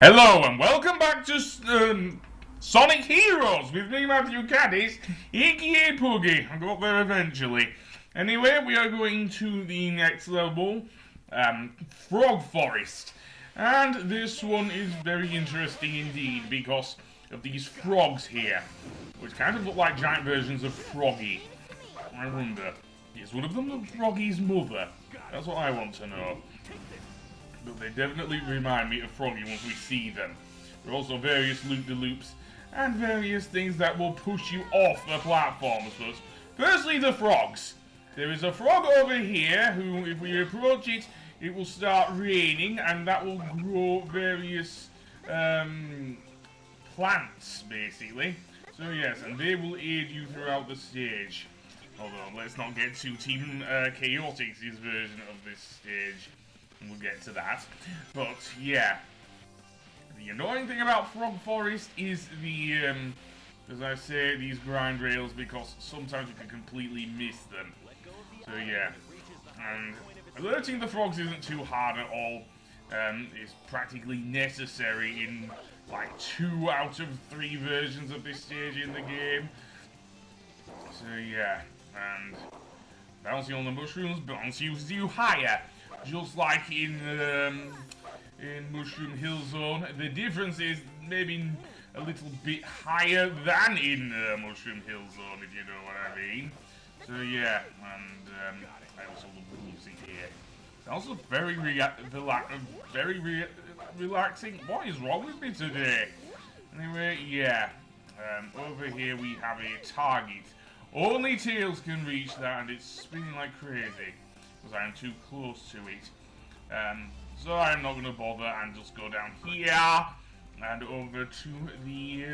Hello and welcome back to Sonic Heroes with me, Matthew Caddis, aka Puggy. I got there eventually. Anyway, we are going to the next level, Frog Forest. And this one is very interesting indeed because of these frogs here, which kind of look like giant versions of Froggy. I wonder, is one of them Froggy's mother? That's what I want to know. But they definitely remind me of Froggy once we see them. There are also various loop-de-loops and various things that will push you off the platforms. But firstly, the frogs. There is a frog over here who, if we approach it, it will start raining and that will grow various plants, basically. So yes, and they will aid you throughout the stage. Although, let's not get too Team Chaotix's version of this stage. We'll get to that. But, yeah. The annoying thing about Frog Forest is the, as I say, these grind rails, because sometimes you can completely miss them. So, yeah. And alerting the frogs isn't too hard at all. It's practically necessary in, like, 2 out of 3 versions of this stage in the game. So, yeah. And bouncing on the mushrooms bounces you higher. Just like in Mushroom Hill Zone. The difference is maybe a little bit higher than in Mushroom Hill Zone, if you know what I mean. So yeah, and I also love the music here. It's also very relaxing. What is wrong with me today? Anyway, yeah. Over here we have a target. Only Tails can reach that, and it's spinning like crazy. Because I am too close to it. So I'm not going to bother and just go down here and over to the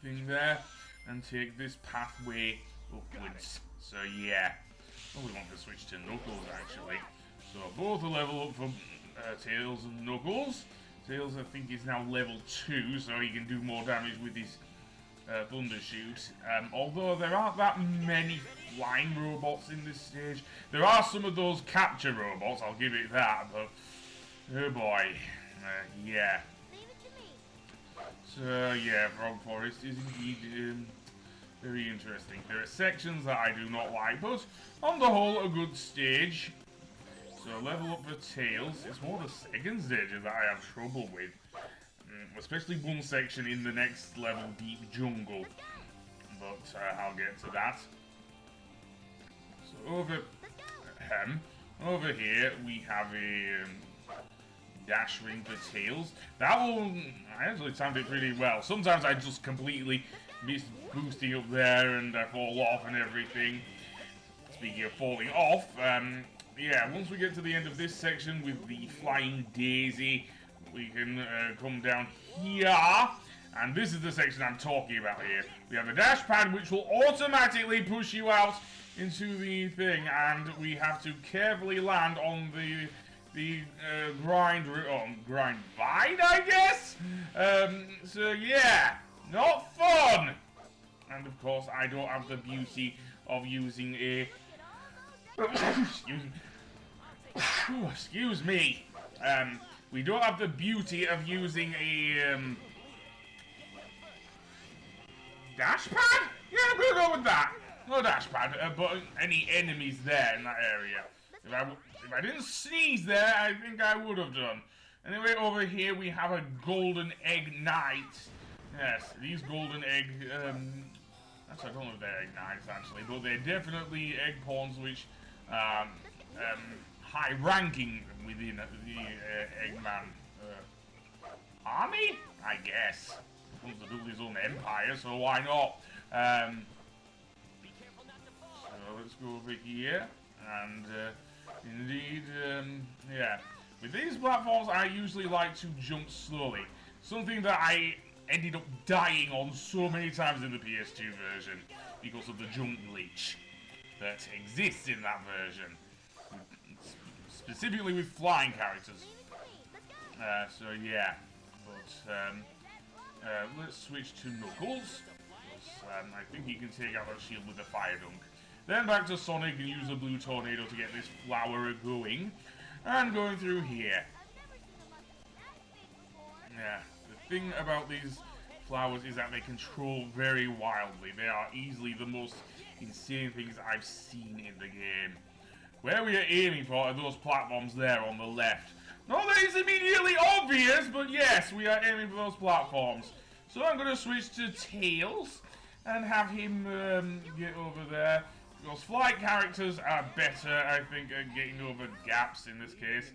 thing there and take this pathway upwards. So yeah. Oh, we want to switch to Knuckles actually. So both are level up for Tails and Knuckles. Tails I think is now level 2, so he can do more damage with his Thunder Shoot. Although there aren't that many flying robots in this stage. There are some of those capture robots, I'll give it that, but oh boy, yeah. So yeah, Frog Forest is indeed very interesting. There are sections that I do not like, but on the whole, a good stage. So level up for Tails. It's more the second stages that I have trouble with. Especially one section in the next level, Deep Jungle. But I'll get to that. So over here we have a dash ring for Tails. That will actually sound it pretty well. Sometimes I just completely miss boosting up there and I fall off and everything. Speaking of falling off, yeah, once we get to the end of this section with the Flying Daisy, we can come down here, and this is the section I'm talking about here. We have a dash pad which will automatically push you out into the thing, and we have to carefully land on the grind vine, I guess? So yeah, not fun! And of course, I don't have the beauty of using a... excuse me. We don't have the beauty of using a dash pad? Yeah, I'm gonna go with that. No dash pad, but any enemies there in that area. If I didn't sneeze there, I think I would have done. Anyway, over here we have a golden egg knight. Yes, these golden egg, actually I don't know if they're egg knights actually, but they're definitely egg pawns which, high ranking within the Eggman army, I guess. He wants to build his own empire, so why not? So let's go over here, and indeed, yeah. With these platforms, I usually like to jump slowly. Something that I ended up dying on so many times in the PS2 version because of the jump glitch that exists in that version. Specifically with flying characters. So yeah, but let's switch to Knuckles. I think he can take out that shield with a fire dunk. Then back to Sonic and use a blue tornado to get this flower going. And going through here. Yeah, the thing about these flowers is that they control very wildly. They are easily the most insane things I've seen in the game. Where we are aiming for are those platforms there on the left. Not that it's immediately obvious, but yes, we are aiming for those platforms. So I'm going to switch to Tails and have him get over there. Because flight characters are better, I think, at getting over gaps in this case.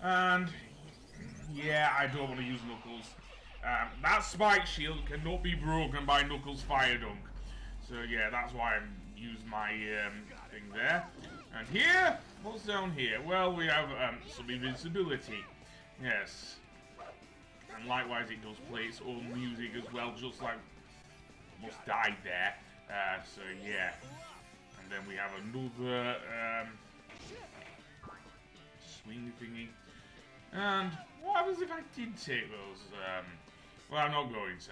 And yeah, I don't want to use Knuckles. That spike shield cannot be broken by Knuckles' fire dunk. So yeah, that's why I use my thing there. And here, what's down here? Well, we have some invincibility. Yes. And likewise, it does play its own music as well, just like almost died there. So yeah. And then we have another swing thingy. And what happens if I did take those? Well, I'm not going to.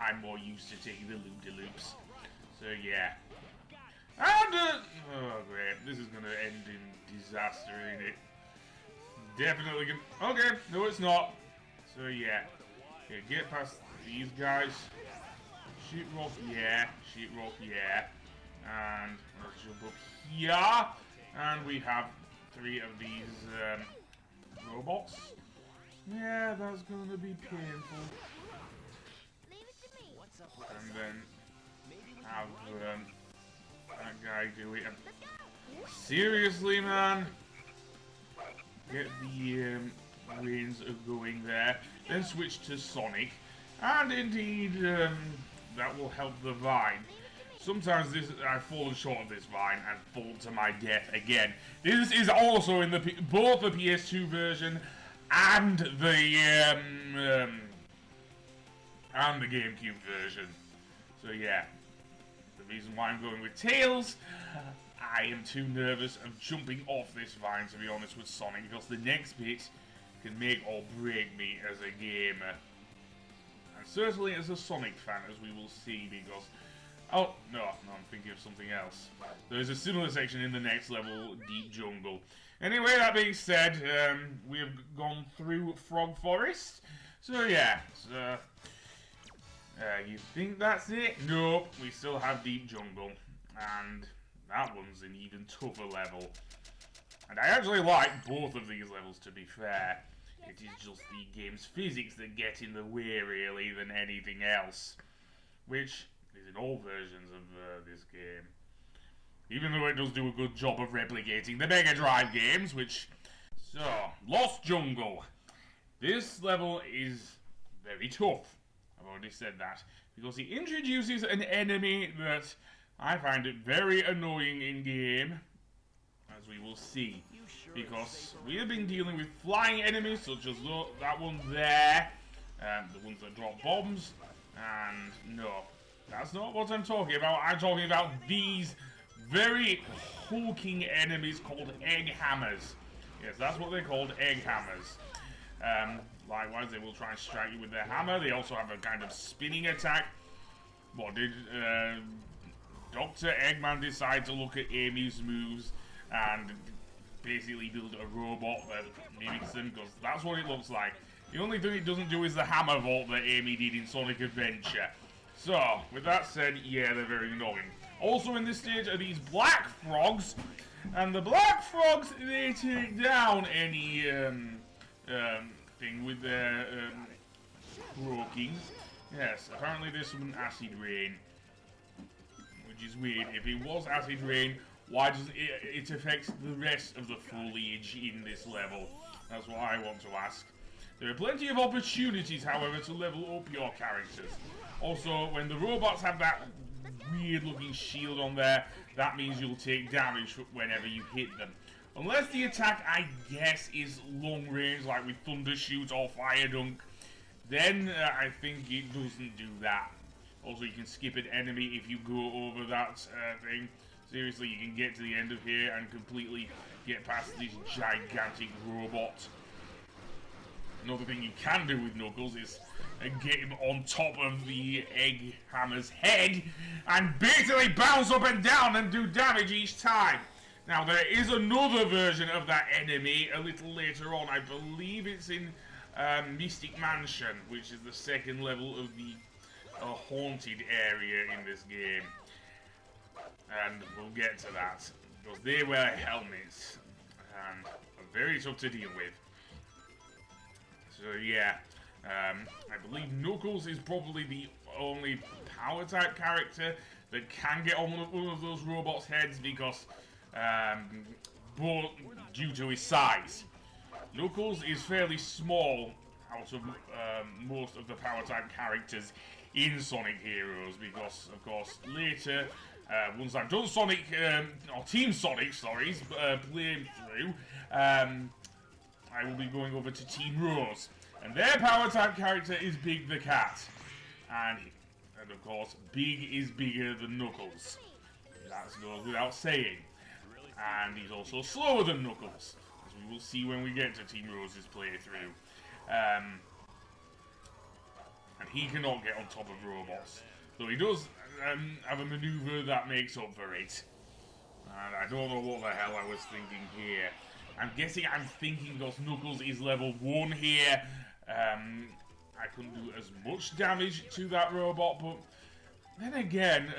I'm more used to taking the loop-de-loops. So yeah. And, oh great, this is gonna end in disaster, ain't it? Definitely gonna, okay, no it's not. So yeah, okay, get past these guys. Sheetrock, yeah, sheetrock, yeah. And let's jump up here. And we have 3 of these, robots. Yeah, that's gonna be painful. And then have, that guy do it. Seriously, man? Get the reins going there. Then switch to Sonic. And indeed, that will help the Vine. Sometimes I've fallen short of this Vine and fall to my death again. This is also in both the PS2 version and the GameCube version. So yeah. The reason why I'm going with Tails, I am too nervous of jumping off this Vine, to be honest, with Sonic, because the next bit can make or break me as a gamer. And certainly as a Sonic fan, as we will see, because... Oh, no, I'm thinking of something else. There is a similar section in the next level, Deep Jungle. Anyway, that being said, we have gone through Frog Forest. So yeah, you think that's it? Nope, we still have Deep Jungle. And that one's an even tougher level. And I actually like both of these levels, to be fair. It is just the game's physics that get in the way, really, than anything else. Which is in all versions of this game. Even though it does do a good job of replicating the Mega Drive games, which... So, Lost Jungle. This level is very tough. I've already said that. Because he introduces an enemy that I find it very annoying in game. As we will see. Because we have been dealing with flying enemies such as that one there. The ones that drop bombs. And no, that's not what I'm talking about. I'm talking about these very hulking enemies called egg hammers. Yes, that's what they're called, egg hammers. Likewise, they will try and strike you with their hammer. They also have a kind of spinning attack. What did Dr. Eggman decide to look at Amy's moves and basically build a robot that mimics them? Because that's what it looks like. The only thing it doesn't do is the hammer vault that Amy did in Sonic Adventure. So, with that said, yeah, they're very annoying. Also in this stage are these black frogs. And the black frogs, they take down any thing with their croaking. Yes, apparently there's some acid rain. Which is weird. If it was acid rain, why does it affect the rest of the foliage in this level? That's what I want to ask. There are plenty of opportunities, however, to level up your characters. Also, when the robots have that weird-looking shield on there, that means you'll take damage whenever you hit them. Unless the attack, I guess, is long range, like with Thunder Shoot or Fire Dunk, then I think it doesn't do that. Also, you can skip an enemy if you go over that thing. Seriously, you can get to the end of here and completely get past this gigantic robot. Another thing you can do with Knuckles is get him on top of the egg hammer's head and basically bounce up and down and do damage each time. Now, there is another version of that enemy a little later on. I believe it's in Mystic Mansion, which is the second level of the haunted area in this game. And we'll get to that, because they wear helmets and are very tough to deal with. So yeah, I believe Knuckles is probably the only power type character that can get on one of those robots' heads, because due to his size. Knuckles is fairly small out of most of the power type characters in Sonic Heroes, because of course later, once I've done Sonic, or Team Sonic, sorry, playing through, I will be going over to Team Rose. And their power type character is Big the Cat. And of course, Big is bigger than Knuckles. That goes without saying. And he's also slower than Knuckles, as we will see when we get to Team Rose's playthrough. And he cannot get on top of robots. Though he does have a maneuver that makes up for it. And I don't know what the hell I was thinking here. I'm guessing I'm thinking because Knuckles is level 1 here. I couldn't do as much damage to that robot, but then again,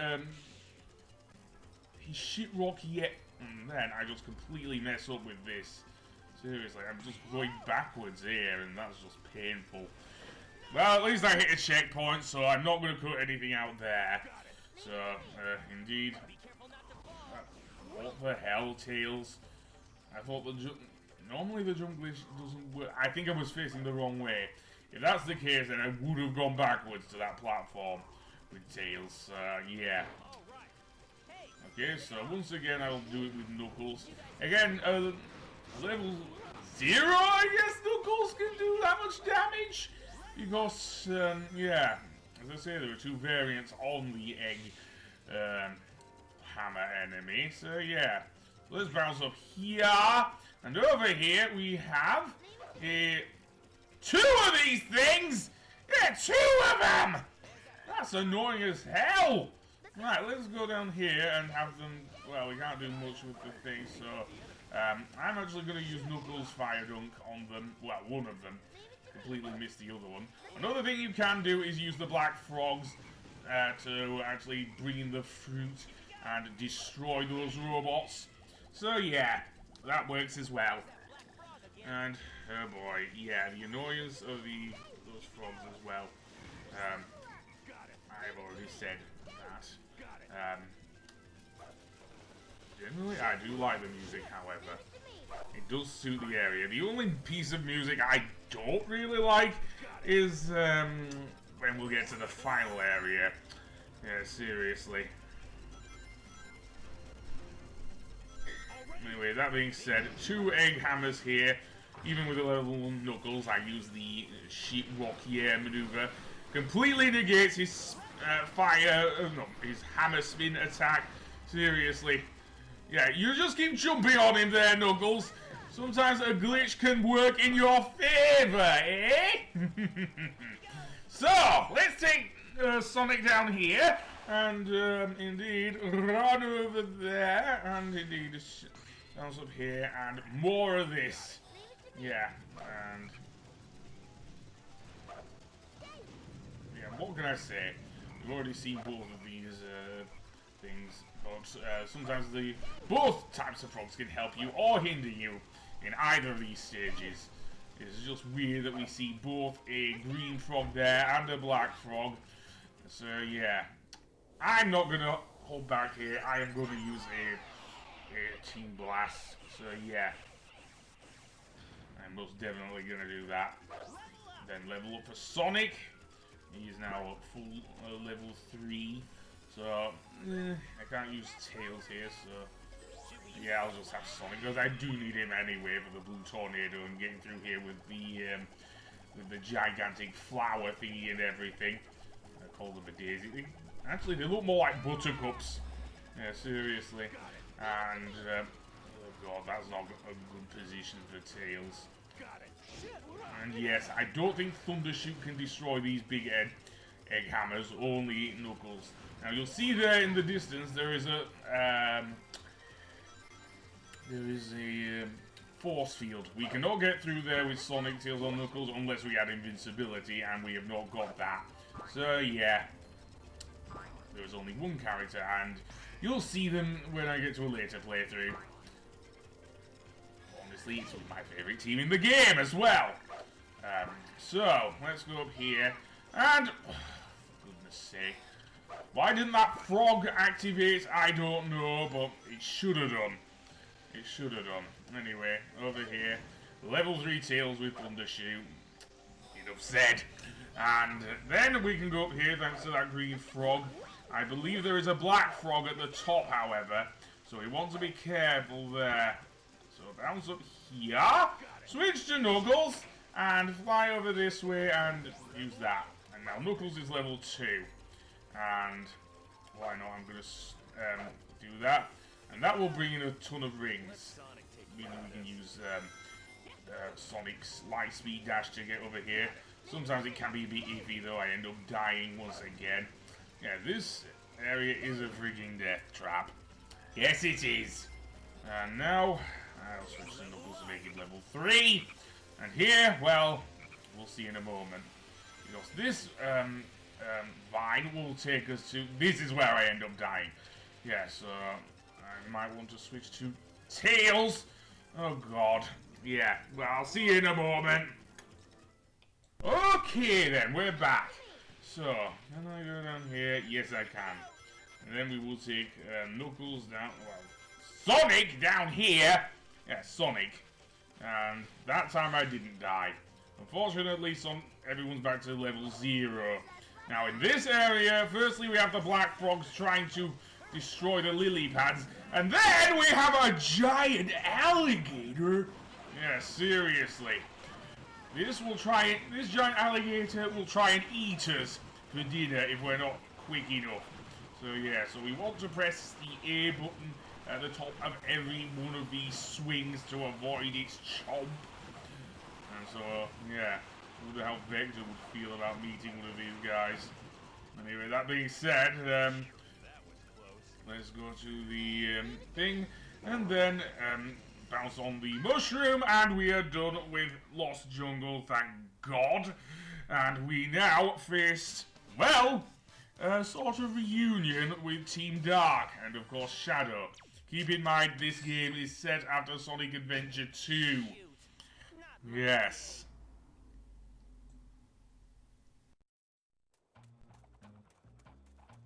he's shit rocky yet. And then I just completely mess up with this. Seriously, I'm just going backwards here, and that's just painful. Well, at least I hit a checkpoint, so I'm not going to cut anything out there. So, indeed. What the hell, Tails? I thought normally the jump glitch doesn't work. I think I was facing the wrong way. If that's the case, then I would have gone backwards to that platform with Tails. Yeah. Okay, so once again, I'll do it with Knuckles. Again, level 0, I guess Knuckles can do that much damage. Because, yeah, as I say, there are 2 variants on the egg hammer enemy. So, yeah. Let's bounce up here. And over here, we have 2 of these things! Yeah, 2 of them! That's annoying as hell! Right, let's go down here and have them... Well, we can't do much with the thing, so... I'm actually going to use Knuckles' Fire Dunk on them. Well, one of them. Completely missed the other one. Another thing you can do is use the Black Frogs to actually bring in the fruit and destroy those robots. So, yeah, that works as well. And, oh boy, yeah, the annoyance of those frogs as well. I've already said that. Generally, I do like the music, however. It does suit the area. The only piece of music I don't really like is when we'll get to the final area. Yeah, seriously. Anyway, that being said, 2 egg hammers here. Even with a level 1 Knuckles, I use the sheep rocky air maneuver. Completely negates his his hammer spin attack. Seriously. Yeah, you just keep jumping on him there, Knuckles. Sometimes a glitch can work in your favor, eh? So, let's take Sonic down here. And, indeed, run over there. And, indeed, bounce up here. And more of this. Yeah, and... yeah, what can I say? We've already seen both of these things. But sometimes both types of frogs can help you or hinder you in either of these stages. It's just weird that we see both a green frog there and a black frog. So yeah, I'm not going to hold back here. I am going to use a Team Blast. So yeah, I'm most definitely going to do that. Then level up for Sonic. He's now at full level 3. So, I can't use Tails here, so... yeah, I'll just have Sonic, because I do need him anyway for the Blue Tornado and getting through here with the gigantic flower thingy and everything. I call them a daisy. Actually, they look more like buttercups. Yeah, seriously. And, oh god, that's not a good position for Tails. And yes, I don't think Thundershoot can destroy these big egg hammers, only Knuckles. Now you'll see there in the distance there is a force field. We cannot get through there with Sonic, Tails, or Knuckles unless we had invincibility, and we have not got that. So yeah, there is only one character, and you'll see them when I get to a later playthrough. Honestly, it's my favourite team in the game as well. So, let's go up here, and... oh, for goodness sake. Why didn't that frog activate? I don't know, but it should have done. It should have done. Anyway, over here, level 3 Tails with Thundershoot. Enough said. And then we can go up here thanks to that green frog. I believe there is a black frog at the top, however, so we want to be careful there. So bounce up here, switch to Knuckles, and fly over this way and use that. And now Knuckles is level 2. And why not? I'm going to do that. And that will bring in a ton of rings. Meaning we can use Sonic's light speed dash to get over here. Sometimes it can be a bit iffy though. I end up dying once again. Yeah, this area is a frigging death trap. Yes, it is. And now I'll switch to Knuckles to make it level 3. And here, well, we'll see in a moment. Because this vine will take us to... this is where I end up dying. Yeah, so I might want to switch to Tails. Oh, God. Yeah, well, I'll see you in a moment. Okay, then, we're back. So, can I go down here? Yes, I can. And then we will take Knuckles down... well, Sonic down here. Yeah, Sonic. And that time I didn't die. Unfortunately, everyone's back to level 0. Now, in this area, firstly we have the black frogs trying to destroy the lily pads. And then we have a giant alligator. Yeah, seriously. This giant alligator will try and eat us for dinner if we're not quick enough. So yeah, so we want to press the A button at the top of every one of these swings to avoid its chomp. And so, yeah, I wonder how Vector would feel about meeting one of these guys. Anyway, that being said, let's go to the thing, and then bounce on the mushroom, and we are done with Lost Jungle, thank God. And we now face, well, a sort of reunion with Team Dark, and of course Shadow. Keep in mind, this game is set after Sonic Adventure 2. Yes.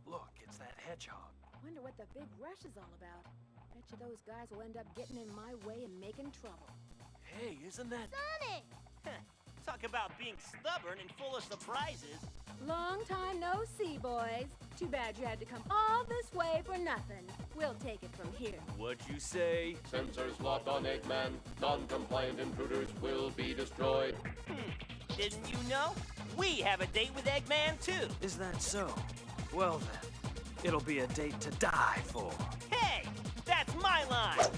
Look, it's that hedgehog. Wonder what the big rush is all about. Bet you those guys will end up getting in my way and making trouble. Hey, isn't that... Sonic! Talk about being stubborn and full of surprises. Long time no see, boys. Too bad you had to come all this way for nothing. We'll take it from here. What'd you say? Sensors locked on Eggman. Non-compliant intruders will be destroyed. Didn't you know? We have a date with Eggman, too. Is that so? Well then, it'll be a date to die for. Hey! That's my line!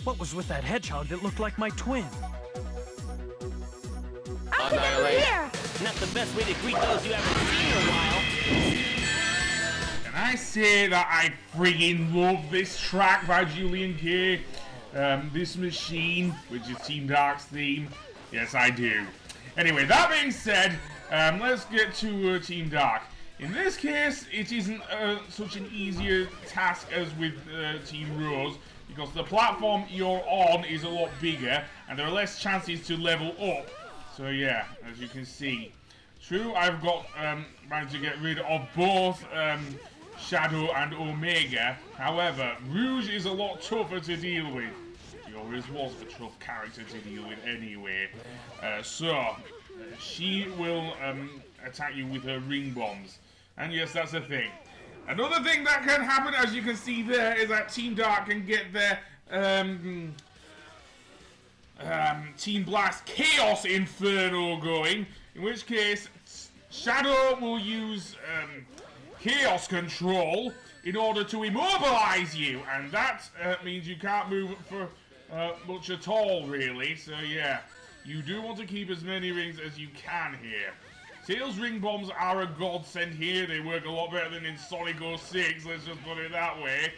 What was with that hedgehog that looked like my twin? I'll get over here! Not the best way to greet those you haven't seen in a while. Can I say that I friggin' love this track by Julian K? This machine, which is Team Dark's theme. Yes, I do. Anyway, that being said, let's get to Team Dark. In this case, it isn't such an easier task as with Team Rose, because the platform you're on is a lot bigger, and there are less chances to level up. So yeah, as you can see. True, I've got managed to get rid of both Shadow and Omega. However, Rouge is a lot tougher to deal with. She always was a tough character to deal with anyway. She will attack you with her ring bombs. And yes, that's a thing. Another thing that can happen, as you can see there, is that Team Dark can get their Team Blast Chaos Inferno going. In which case, Shadow will use Chaos Control in order to immobilize you. And that means you can't move for much at all, really. So yeah, you do want to keep as many rings as you can here. Tails ring bombs are a godsend here. They work a lot better than in Sonic 06, let's just put it that way.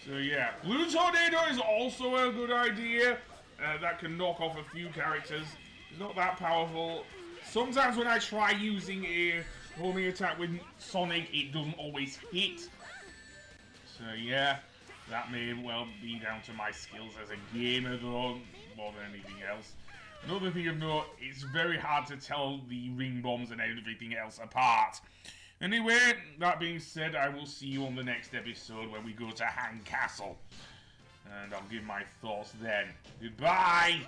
So yeah, Blue Tornado is also a good idea. That can knock off a few characters. It's not that powerful. Sometimes when I try using a homing attack with Sonic, it doesn't always hit. So yeah, that may well be down to my skills as a gamer though, more than anything else. Another thing of note, it's very hard to tell the ring bombs and everything else apart. Anyway, that being said, I will see you on the next episode when we go to Hang Castle. And I'll give my thoughts then. Goodbye!